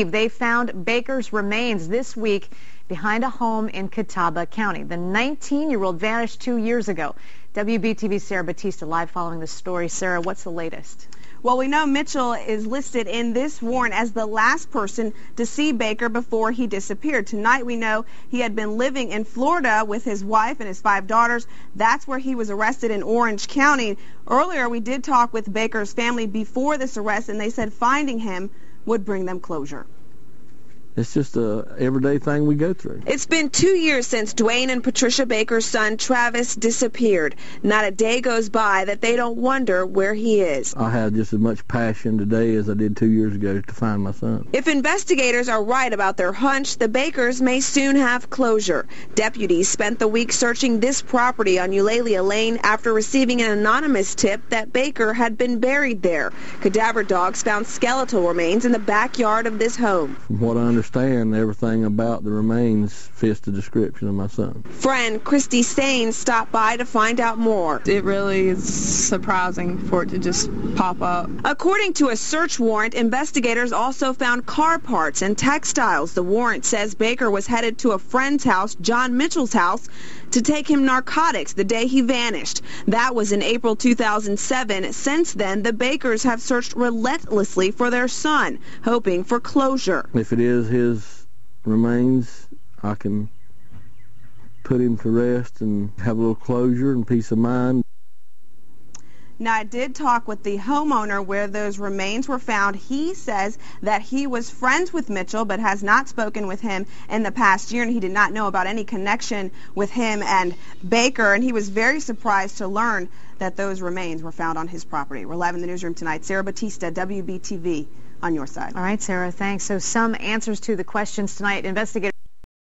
They found Baker's remains this week behind a home in Catawba County. The 19-year-old vanished 2 years ago. WBTV's Sarah Batista live following the story. Sarah, what's the latest? Well, we know Mitchell is listed in this warrant as the last person to see Baker before he disappeared. Tonight we know he had been living in Florida with his wife and his 5 daughters. That's where he was arrested in Orange County. Earlier we did talk with Baker's family before this arrest, and they said finding him would bring them closure. It's just a everyday thing we go through. It's been 2 years since Dwayne and Patricia Baker's son Travis disappeared. Not a day goes by that they don't wonder where he is. I have just as much passion today as I did 2 years ago to find my son. If investigators are right about their hunch, the Bakers may soon have closure. Deputies spent the week searching this property on Eulalia Lane after receiving an anonymous tip that Baker had been buried there. Cadaver dogs found skeletal remains in the backyard of this home. From what I understand, everything about the remains fits the description of my son. Friend Christy Stain stopped by to find out more. It really is surprising for it to just pop up. According to a search warrant, investigators also found car parts and textiles. The warrant says Baker was headed to a friend's house, John Mitchell's house, to take him narcotics the day he vanished. That was in April 2007. Since then, the Bakers have searched relentlessly for their son, hoping for closure. If it is his remains, I can put him to rest and have a little closure and peace of mind. Now, I did talk with the homeowner where those remains were found. He says that he was friends with Mitchell but has not spoken with him in the past year, and he did not know about any connection with him and Baker, and he was very surprised to learn that those remains were found on his property. We're live in the newsroom tonight. Sarah Batista, WBTV, on your side. All right, Sarah, thanks. So some answers to the questions tonight. Investigators